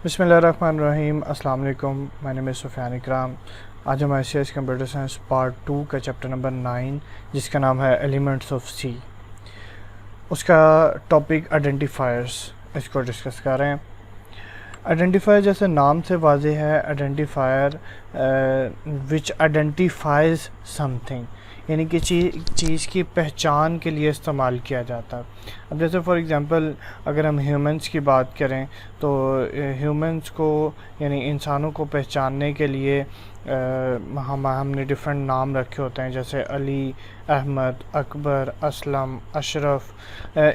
बिस्मिल्लाहिर्रहमानिर्रहीम। अस्सलाम वालेकुम। माय नेम इज़ सुफियान इकराम। आज हम ICS कंप्यूटर साइंस पार्ट 2 का चैप्टर नंबर 9 जिसका नाम है एलिमेंट्स ऑफ सी, उसका टॉपिक आइडेंटिफायर्स, इसको डिस्कस कर रहे हैं। आइडेंटिफायर जैसे नाम से वाज़ेह है, आइडेंटिफायर विच आइडेंटिफाइज समथिंग, यानी कि चीज़ की पहचान के लिए इस्तेमाल किया जाता है। अब जैसे फॉर एग्ज़ाम्पल अगर हम ह्यूमंस की बात करें तो ह्यूमंस को यानी इंसानों को पहचानने के लिए हमने डिफरेंट नाम रखे होते हैं, जैसे अली, अहमद, अकबर, असलम, अशरफ।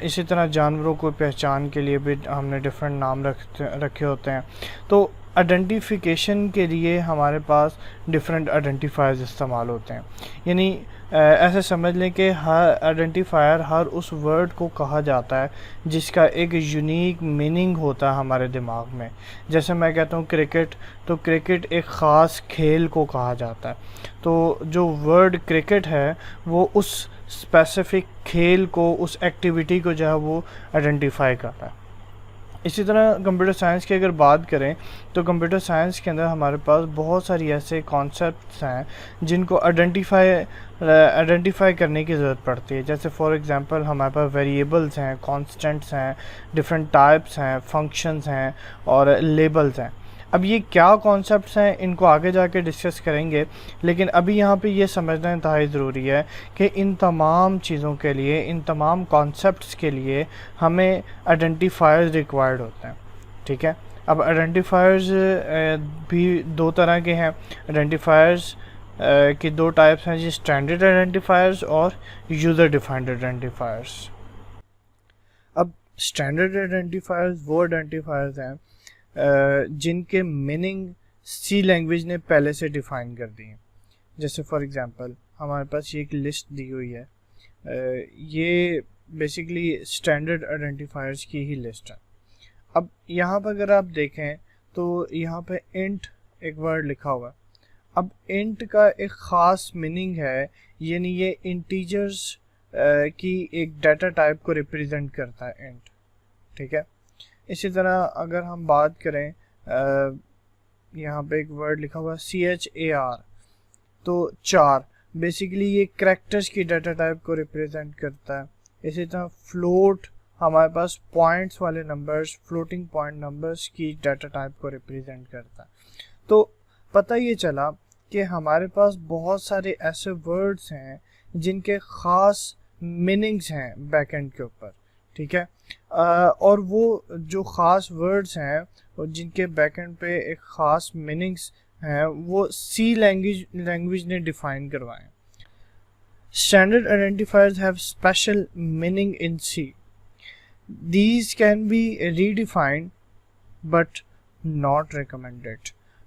इसी तरह जानवरों को पहचान के लिए भी हमने डिफरेंट नाम रखे होते हैं। तो आइडेंटिफिकेशन के लिए हमारे पास डिफरेंट आइडेंटिफायर्स इस्तेमाल होते हैं। यानी ऐसे समझ लें कि हर आइडेंटिफायर हर उस वर्ड को कहा जाता है जिसका एक यूनिक मीनिंग होता है हमारे दिमाग में। जैसे मैं कहता हूँ क्रिकेट, तो क्रिकेट एक ख़ास खेल को कहा जाता है। तो जो वर्ड क्रिकेट है वो उस स्पेसिफ़िक खेल को, उस एक्टिविटी को जो है वो आइडेंटिफाई करता है। इसी तरह कंप्यूटर साइंस की अगर बात करें तो कंप्यूटर साइंस के अंदर हमारे पास बहुत सारी ऐसे कॉन्सेप्ट्स हैं जिनको आइडेंटिफाई करने की ज़रूरत पड़ती है। जैसे फॉर एग्जांपल हमारे पास वेरिएबल्स हैं, कांस्टेंट्स हैं, डिफरेंट टाइप्स हैं, फंक्शंस हैं और लेबल्स हैं। अब ये क्या कॉन्सेप्ट्स हैं इनको आगे जाके डिस्कस करेंगे, लेकिन अभी यहाँ पे ये समझना इंतहाई ज़रूरी है कि इन तमाम चीज़ों के लिए, इन तमाम कॉन्सेप्ट्स के लिए हमें आइडेंटिफायर्स रिक्वायर्ड होते हैं। ठीक है, अब आइडेंटिफायर्स भी दो तरह के हैं। आइडेंटिफायर्स की दो टाइप्स हैं जी, स्टैंडर्ड आइडेंटिफायर्स और यूज़र डिफाइंड आइडेंटिफायर्स। अब स्टैंडर्ड आइडेंटिफायर्स वो आइडेंटिफायर्स हैं जिनके मीनिंग सी लैंग्वेज ने पहले से डिफ़ाइन कर दी हैं। जैसे फॉर एग्ज़ाम्पल हमारे पास ये एक लिस्ट दी हुई है, ये बेसिकली स्टैंडर्ड आइडेंटिफायर्स की ही लिस्ट है। अब यहाँ पर अगर आप देखें तो यहाँ पे इंट एक वर्ड लिखा हुआ है। अब इंट का एक ख़ास मीनिंग है, यानी ये इंटीजर्स की एक डाटा टाइप को रिप्रेजेंट करता है इंट। ठीक है, इसी तरह अगर हम बात करें यहाँ पे एक वर्ड लिखा हुआ है CHAR, तो चार बेसिकली ये करैक्टर्स की डाटा टाइप को रिप्रेजेंट करता है। इसी तरह फ्लोट हमारे पास पॉइंट्स वाले नंबर्स, फ्लोटिंग पॉइंट नंबर्स की डाटा टाइप को रिप्रेजेंट करता है। तो पता ये चला कि हमारे पास बहुत सारे ऐसे वर्ड्स हैं जिनके ख़ास मीनिंग्स हैं बैकएंड के ऊपर। ठीक है, और वो जो ख़ास वर्ड्स हैं और जिनके बैकएंड पे एक ख़ास मीनिंग्स हैं वो सी लैंग्वेज ने डिफ़ाइन करवाए। Standard identifiers have special meaning in C. These can be redefined but not recommended.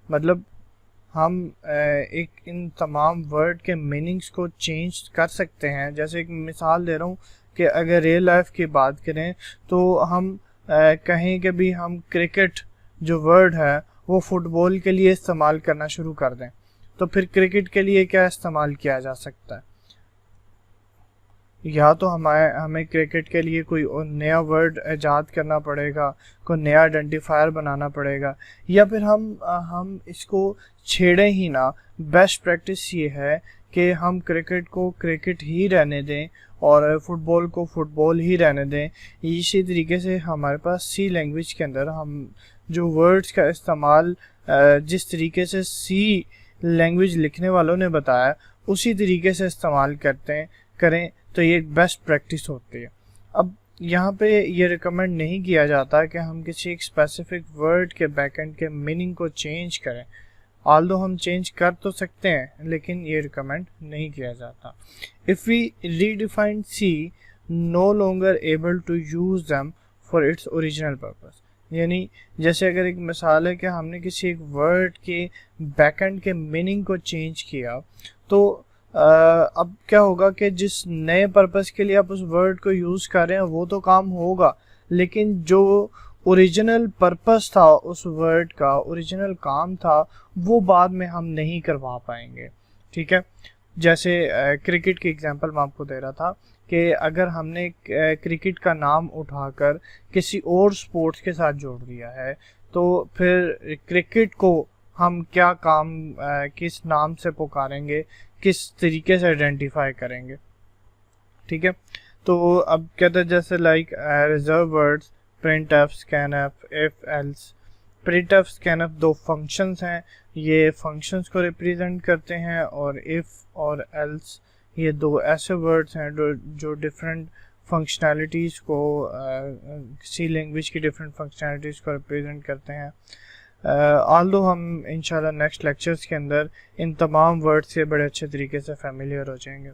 मतलब हम एक इन तमाम वर्ड के मीनिंग्स को चेंज कर सकते हैं। जैसे एक मिसाल दे रहा हूँ कि अगर रियल लाइफ की बात करें तो हम कहें कि भी हम क्रिकेट जो वर्ड है वो फुटबॉल के लिए इस्तेमाल करना शुरू कर दें, तो फिर क्रिकेट के लिए क्या इस्तेमाल किया जा सकता है? या तो हमें क्रिकेट के लिए कोई नया वर्ड ईजाद करना पड़ेगा, कोई नया आइडेंटिफायर बनाना पड़ेगा, या फिर हम इसको छेड़ें ही ना। बेस्ट प्रैक्टिस ये है कि हम क्रिकेट को क्रिकेट ही रहने दें और फुटबॉल को फुटबॉल ही रहने दें। इसी तरीके से हमारे पास सी लैंग्वेज के अंदर हम जो वर्ड्स का इस्तेमाल जिस तरीके से सी लैंग्वेज लिखने वालों ने बताया उसी तरीके से इस्तेमाल करें तो ये एक बेस्ट प्रैक्टिस होती है। अब यहाँ पे ये रिकमेंड नहीं किया जाता कि हम किसी एक स्पेसिफिक वर्ड के बैकएंड के मीनिंग को चेंज करें, ऑल्दो हम चेंज कर तो सकते हैं लेकिन ये रिकमेंड नहीं किया जाता। If we redefine C no longer able to use them for its original purpose. यानी जैसे अगर एक मिसाल है कि हमने किसी एक वर्ड के बैकएंड के मीनिंग को चेंज किया, तो अब क्या होगा कि जिस नए पर्पस के लिए आप उस वर्ड को यूज़ कर रहे हैं वो तो काम होगा, लेकिन जो ओरिजिनल पर्पस था उस वर्ड का, ओरिजिनल काम था, वो बाद में हम नहीं करवा पाएंगे। ठीक है, जैसे क्रिकेट की एग्जांपल मैं आपको दे रहा था कि अगर हमने क्रिकेट का नाम उठाकर किसी और स्पोर्ट्स के साथ जोड़ दिया है तो फिर क्रिकेट को हम क्या काम किस नाम से पुकारेंगे, किस तरीके से आइडेंटिफाई करेंगे। ठीक है, तो अब कहते हैं जैसे like reserve words print F, scan F, if else. Print F, scan F दो फंक्शंस हैं, ये फंक्शंस को रिप्रेजेंट करते हैं, और इफ़ और एल्स ये दो ऐसे वर्ड्स हैं जो डिफरेंट फंक्शनैलिटीज़ को किसी लैंग्वेज की डिफरेंट फंक्शनैलिटीज़ को रिप्रेजेंट करते हैं। ऑल्दो हम इंशाल्लाह नेक्स्ट लेक्चर्स के अंदर इन तमाम वर्ड्स से बड़े अच्छे तरीके से फेमिलियर हो जाएंगे।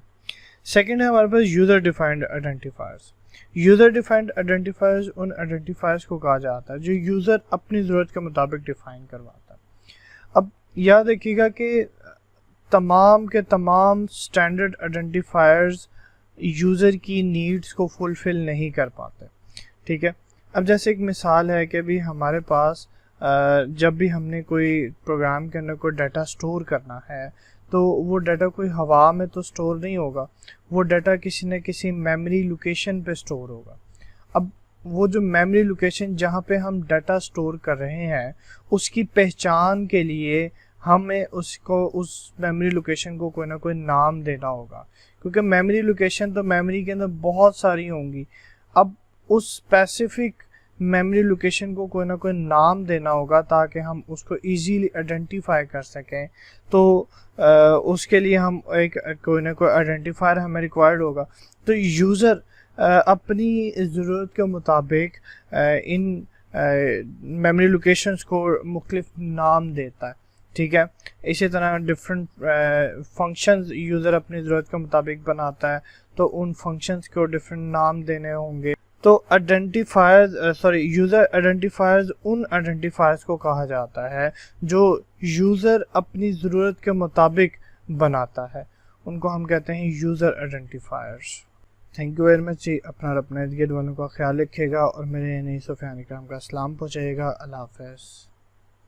सेकंड है हमारे पास user defined identifiers. User defined identifiers उन आइडेंटिफायर्स को कहा जाता है जो यूज़र अपनी ज़रूरत के मुताबिक डिफ़ाइन करवाता है। अब याद रखिएगा कि तमाम के तमाम स्टैंडर्ड आइडेंटिफायर्स यूज़र की नीड्स को फुलफ़िल नहीं कर पाते। ठीक है, अब जैसे एक मिसाल है कि भी हमारे पास जब भी हमने कोई प्रोग्राम के अंदर कोई डाटा स्टोर करना है तो वो डाटा कोई हवा में तो स्टोर नहीं होगा, वो डाटा किसी न किसी मेमोरी लोकेशन पे स्टोर होगा। अब वो जो मेमोरी लोकेशन जहाँ पे हम डाटा स्टोर कर रहे हैं उसकी पहचान के लिए हमें उसको उस मेमोरी लोकेशन को कोई ना कोई नाम देना होगा, क्योंकि मेमोरी लोकेशन तो मेमोरी के अंदर बहुत सारी होंगी। अब उस स्पेसिफिक मेमोरी लोकेशन को कोई ना कोई नाम देना होगा ताकि हम उसको इजीली आइडेंटिफाई कर सकें। तो उसके लिए हम एक कोई ना कोई आइडेंटिफायर हमें रिक्वायर्ड होगा। तो यूज़र अपनी ज़रूरत के मुताबिक इन मेमोरी लोकेशंस को मुख्तलिफ नाम देता है। ठीक है, इसी तरह डिफरेंट फंक्शंस यूज़र अपनी ज़रूरत के मुताबिक बनाता है, तो उन फंक्शंस को डिफरेंट नाम देने होंगे। तो यूज़र आइडेंटिफायर्स उन आइडेंटिफायर्स को कहा जाता है जो यूज़र अपनी ज़रूरत के मुताबिक बनाता है, उनको हम कहते हैं user identifiers. Thank you very much जी। अपना और अपने इर्द गिर्द वालों का ख्याल रखिएगा और मेरे नई सोफियान इकराम का सलाम पहुँचाइएगा। अल्लाह हाफ़िज़।